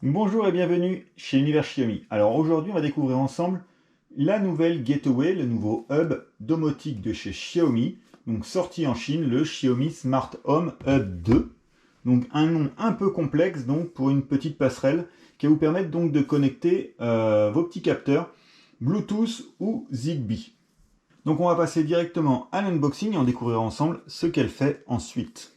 Bonjour et bienvenue chez Univers Xiaomi. Alors aujourd'hui on va découvrir ensemble la nouvelle Gateway, le nouveau hub domotique de chez Xiaomi, donc sorti en Chine, le Xiaomi Smart Home Hub 2. Donc un nom un peu complexe donc pour une petite passerelle qui va vous permettre donc de connecter vos petits capteurs Bluetooth ou Zigbee. Donc on va passer directement à l'unboxing et on découvrira ensemble ce qu'elle fait ensuite.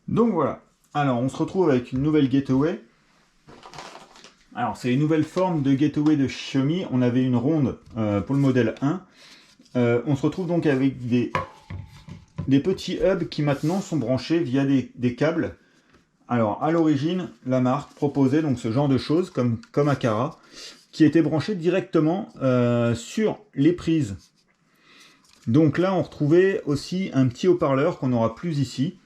Donc voilà, alors on se retrouve avec une nouvelle Gateway. Alors c'est une nouvelle forme de Gateway de Xiaomi, on avait une ronde pour le modèle 1. On se retrouve donc avec des petits hubs qui maintenant sont branchés via des câbles. Alors à l'origine, la marque proposait donc ce genre de choses comme Aqara, qui était branché directement sur les prises. Donc là on retrouvait aussi un petit haut-parleur qu'on n'aura plus ici,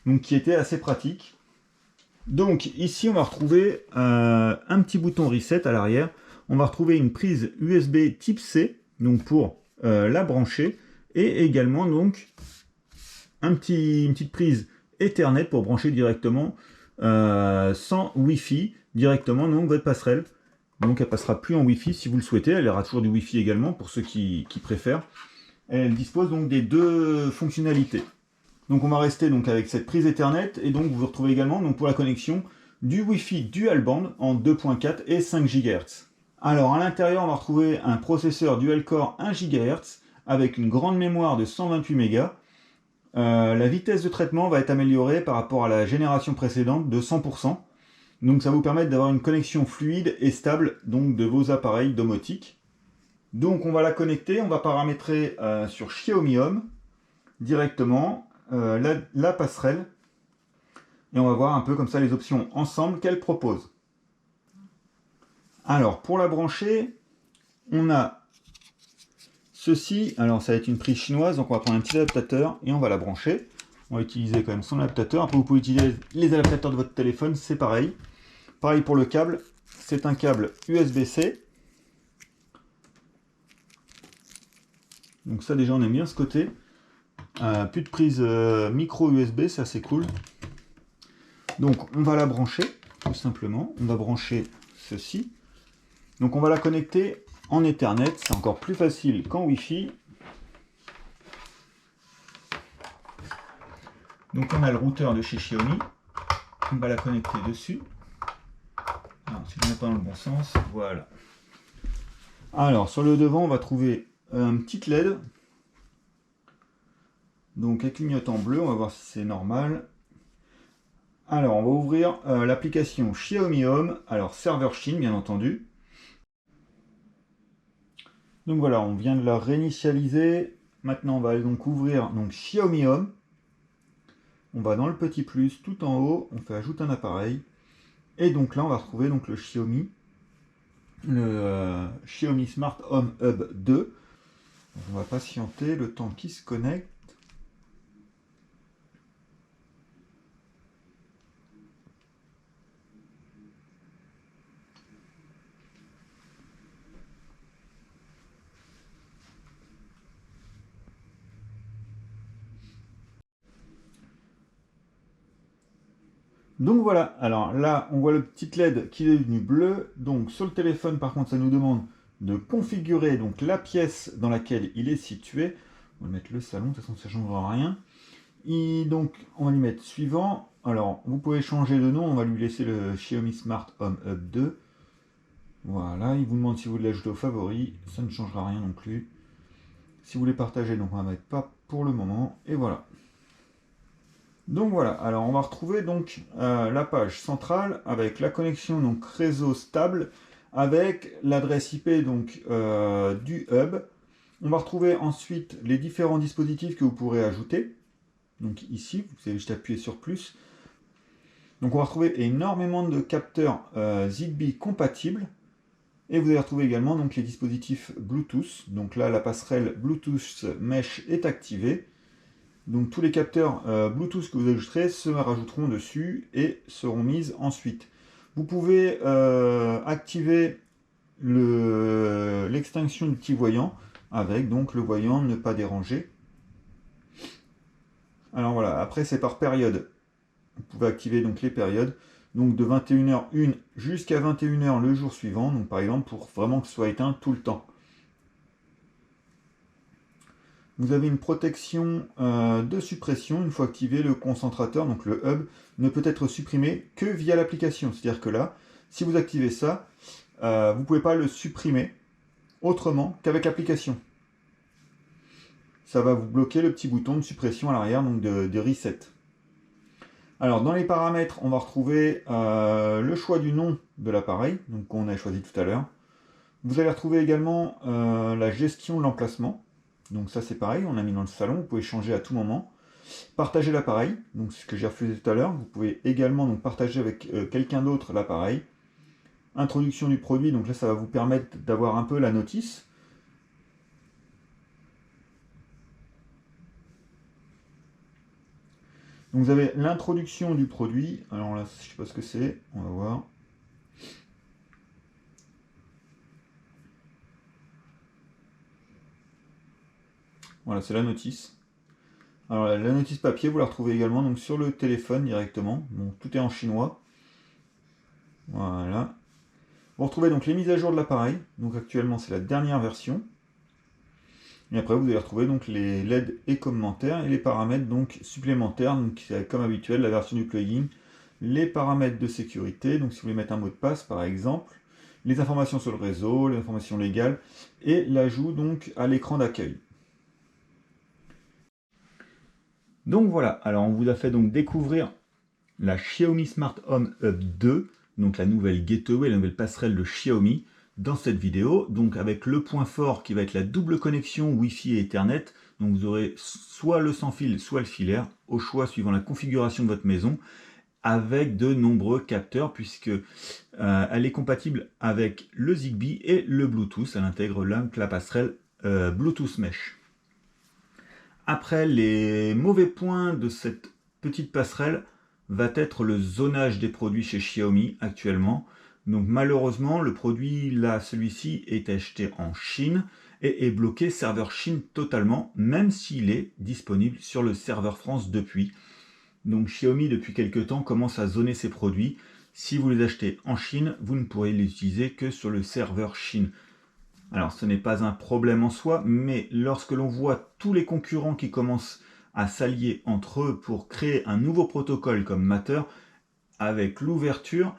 donc qui était assez pratique. Donc ici on va retrouver un petit bouton reset à l'arrière. On va retrouver une prise USB type C, donc pour la brancher, et également donc une petite prise Ethernet pour brancher directement sans Wi-Fi, directement donc votre passerelle. Donc elle passera plus en Wi-Fi si vous le souhaitez, elle aura toujours du Wi-Fi également pour ceux qui préfèrent. Elle dispose donc des deux fonctionnalités. Donc on va rester donc avec cette prise Ethernet et donc vous retrouvez également donc pour la connexion du Wi-Fi dual band en 2.4 et 5 GHz. Alors à l'intérieur on va retrouver un processeur dual core 1 GHz avec une grande mémoire de 128 Mb. La vitesse de traitement va être améliorée par rapport à la génération précédente de 100%. Donc ça va vous permettre d'avoir une connexion fluide et stable donc de vos appareils domotiques. Donc on va la connecter, on va paramétrer sur Xiaomi Home directement la passerelle et on va voir un peu comme ça les options ensemble qu'elle propose. Alors pour la brancher, on a ceci, alors ça va être une prise chinoise, donc on va prendre un petit adaptateur et on va la brancher. On va utiliser quand même son adaptateur, après vous pouvez utiliser les adaptateurs de votre téléphone, c'est pareil. Pareil pour le câble, c'est un câble USB-C. Donc ça déjà on aime bien ce côté. Plus de prise micro USB, c'est assez cool. Donc on va la brancher, tout simplement. On va brancher ceci. Donc on va la connecter en Ethernet, c'est encore plus facile qu'en Wi-Fi. Donc on a le routeur de chez Xiaomi. On va la connecter dessus. Alors, si je ne mets pas dans le bon sens, voilà. Alors sur le devant, on va trouver un petit LED. Donc elle clignote en bleu, on va voir si c'est normal. Alors on va ouvrir l'application Xiaomi Home, alors serveur Chine bien entendu. Donc voilà, on vient de la réinitialiser. Maintenant on va donc ouvrir donc Xiaomi Home. On va dans le petit plus tout en haut, on fait ajouter un appareil. Et donc là on va retrouver donc le Xiaomi Smart Home Hub 2. Donc, on va patienter le temps qu'il se connecte. Donc voilà, alors là on voit le petit LED qui est devenu bleu. Donc sur le téléphone par contre ça nous demande de configurer donc la pièce dans laquelle il est situé. On va mettre le salon, de toute façon ça ne changera rien. Donc, on va lui mettre suivant. Alors, vous pouvez changer de nom. On va lui laisser le Xiaomi Smart Home Hub 2. Voilà, il vous demande si vous voulez l'ajouter aux favoris. Ça ne changera rien non plus. Si vous voulez partager, donc on va mettre pas pour le moment. Et voilà. Donc voilà, alors on va retrouver donc la page centrale avec la connexion donc réseau stable avec l'adresse IP donc du hub. On va retrouver ensuite les différents dispositifs que vous pourrez ajouter. Donc ici, vous allez juste appuyer sur plus. Donc on va retrouver énormément de capteurs Zigbee compatibles. Et vous allez retrouver également donc les dispositifs Bluetooth. Donc là, la passerelle Bluetooth Mesh est activée. Donc tous les capteurs Bluetooth que vous ajouterez se rajouteront dessus et seront mis ensuite. Vous pouvez activer l'extinction du petit voyant avec donc le voyant ne pas déranger. Alors voilà, après c'est par période. Vous pouvez activer donc les périodes. Donc de 21h01 jusqu'à 21h le jour suivant. Donc par exemple pour vraiment que ce soit éteint tout le temps. Vous avez une protection de suppression. Une fois activé, le concentrateur, donc le hub, ne peut être supprimé que via l'application. C'est-à-dire que là, si vous activez ça, vous ne pouvez pas le supprimer autrement qu'avec l'application. Ça va vous bloquer le petit bouton de suppression à l'arrière, donc de reset. Alors dans les paramètres, on va retrouver le choix du nom de l'appareil, donc qu'on a choisi tout à l'heure. Vous allez retrouver également la gestion de l'emplacement. Donc ça c'est pareil, on a mis dans le salon, vous pouvez changer à tout moment. Partager l'appareil, donc ce que j'ai refait tout à l'heure, vous pouvez également donc partager avec quelqu'un d'autre l'appareil. Introduction du produit, donc là ça va vous permettre d'avoir un peu la notice. Donc vous avez l'introduction du produit, alors là je ne sais pas ce que c'est, on va voir. Voilà, c'est la notice. Alors la notice papier, vous la retrouvez également donc sur le téléphone directement. Bon, tout est en chinois. Voilà. Vous retrouvez donc les mises à jour de l'appareil. Donc actuellement c'est la dernière version. Et après vous allez retrouver donc les LED et commentaires et les paramètres donc supplémentaires. Donc comme habituel la version du plugin, les paramètres de sécurité. Donc si vous voulez mettre un mot de passe par exemple, les informations sur le réseau, les informations légales et l'ajout donc à l'écran d'accueil. Donc voilà, alors on vous a fait donc découvrir la Xiaomi Smart Home Hub 2, donc la nouvelle gateway, la nouvelle passerelle de Xiaomi dans cette vidéo, donc avec le point fort qui va être la double connexion Wi-Fi et Ethernet. Donc vous aurez soit le sans fil, soit le filaire, au choix suivant la configuration de votre maison, avec de nombreux capteurs, puisque elle est compatible avec le Zigbee et le Bluetooth. Elle intègre la passerelle Bluetooth Mesh. Après, les mauvais points de cette petite passerelle va être le zonage des produits chez Xiaomi actuellement. Donc malheureusement, le produit là, celui-ci est acheté en Chine et est bloqué serveur Chine totalement, même s'il est disponible sur le serveur France depuis. Donc Xiaomi depuis quelques temps commence à zoner ses produits. Si vous les achetez en Chine, vous ne pourrez les utiliser que sur le serveur Chine. Alors ce n'est pas un problème en soi, mais lorsque l'on voit tous les concurrents qui commencent à s'allier entre eux pour créer un nouveau protocole comme Matter, avec l'ouverture,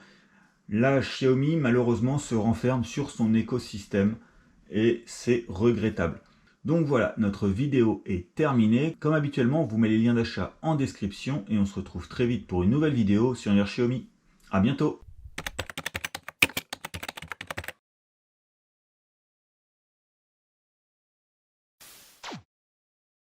là Xiaomi malheureusement se renferme sur son écosystème et c'est regrettable. Donc voilà, notre vidéo est terminée. Comme habituellement, on vous met les liens d'achat en description et on se retrouve très vite pour une nouvelle vidéo sur Xiaomi. A bientôt!